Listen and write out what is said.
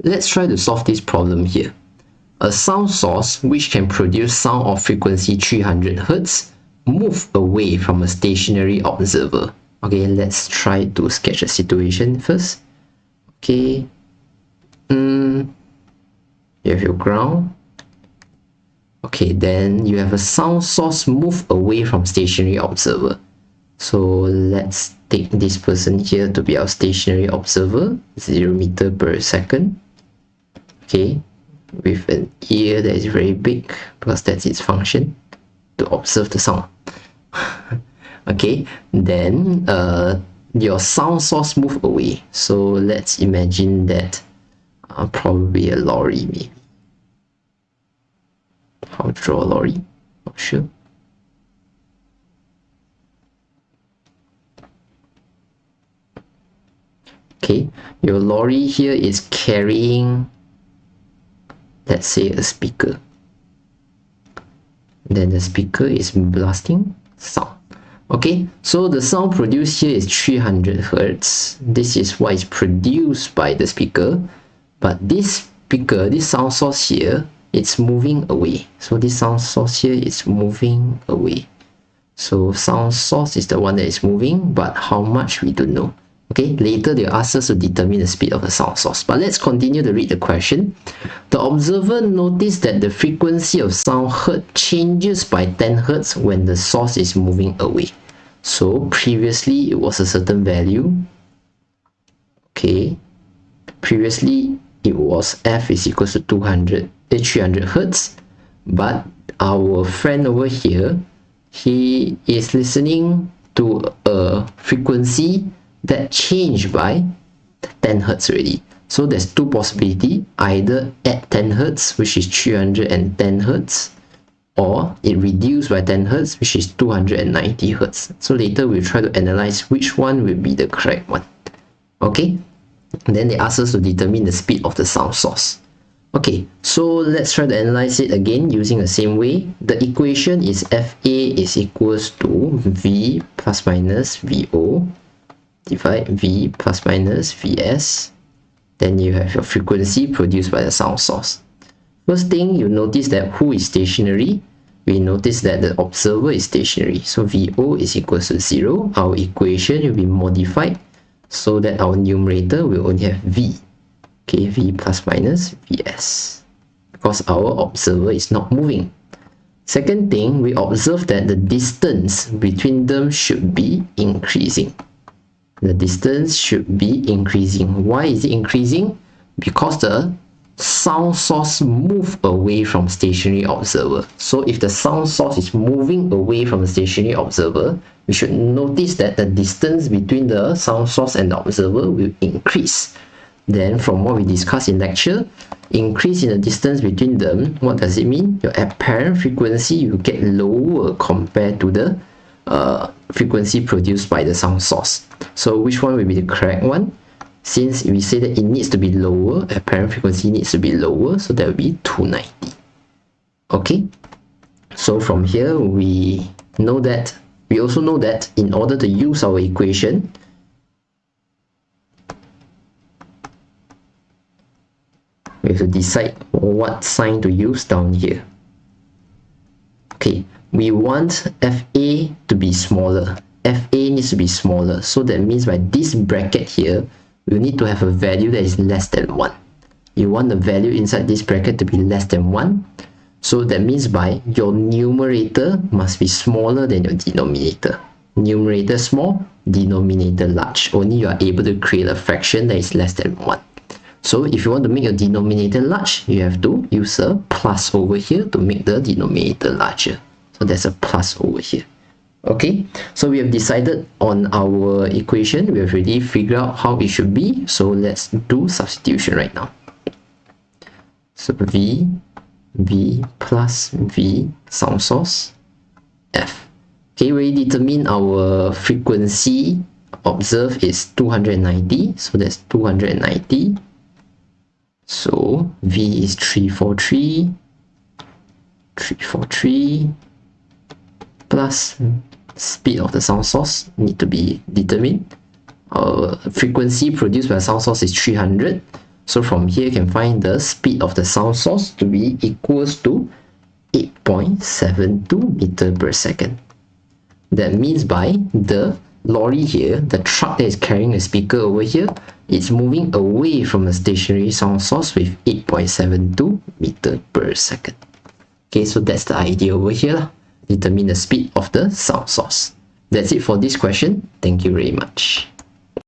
let's try to solve this problem here. A sound source which can produce sound of frequency 300 Hz move away from a stationary observer. Okay, let's try to sketch a situation first. Okay, you have your ground. Okay, then you have a sound source move away from stationary observer. So let's take this person here to be our stationary observer, 0 meter per second. Okay, with an ear that is very big because that's its function, to observe the sound. Okay, then your sound source move away. So let's imagine that probably a lorry, maybe. How to draw a lorry? Not sure. Okay, your lorry here is carrying, let's say, a speaker. Then the speaker is blasting sound. Okay, so the sound produced here is 300 Hz. This is what is produced by the speaker. But this speaker, this sound source here, it's moving away. So this sound source here is moving away. So sound source is the one that is moving, but how much we don't know. Okay, later they'll ask us to determine the speed of the sound source. But let's continue to read the question. The observer noticed that the frequency of sound heard changes by 10 Hz when the source is moving away. So previously it was a certain value. Okay, previously it was f is equals to 300 Hz. But our friend over here, he is listening to a frequency that changed by 10 Hz already. So there's two possibilities, either at 10 Hz, which is 310 Hz, or it reduced by 10 Hz, which is 290 Hz. So later we'll try to analyze which one will be the correct one. Okay, and then they ask us to determine the speed of the sound source. Okay, so let's try to analyze it again using the same way. The equation is FA is equals to V plus minus VO divide V plus minus Vs. Then you have your frequency produced by the sound source. First thing, you notice that who is stationary? We notice that the observer is stationary. So VO is equals to 0. Our equation will be modified so that our numerator will only have V. Okay, V plus minus Vs. Because our observer is not moving. Second thing, we observe that the distance between them should be increasing. The distance should be increasing. Why is it increasing? Because the sound source moves away from stationary observer. So if the sound source is moving away from the stationary observer, we should notice that the distance between the sound source and the observer will increase. Then from what we discussed in lecture, increase in the distance between them, what does it mean? Your apparent frequency will get lower compared to the frequency produced by the sound source. So which one will be the correct one? Since we say that it needs to be lower, apparent frequency needs to be lower, so that will be 290. Okay, so from here we know that, we also know that in order to use our equation, we have to decide what sign to use down here. Okay, we want FA to be smaller. FA needs to be smaller. So that means by this bracket here, we need to have a value that is less than 1. You want the value inside this bracket to be less than 1. So that means by your numerator must be smaller than your denominator. Numerator small, denominator large. Only you are able to create a fraction that is less than 1. So if you want to make your denominator large, you have to use a plus over here to make the denominator larger. So there's a plus over here. Okay, so we have decided on our equation. We have already figured out how it should be. So let's do substitution right now. So V plus V sound source F. Okay, we determine our frequency observed is 290. So that's 290. So V is 343 plus speed of the sound source need to be determined. Our frequency produced by the sound source is 300. So from here you can find the speed of the sound source to be equals to 8.72 meter per second. That means by the lorry here, the truck that is carrying the speaker over here, it's moving away from a stationary sound source with 8.72 meter per second. Okay, so that's the idea over here. Determine the speed of the sound source. That's it for this question. Thank you very much.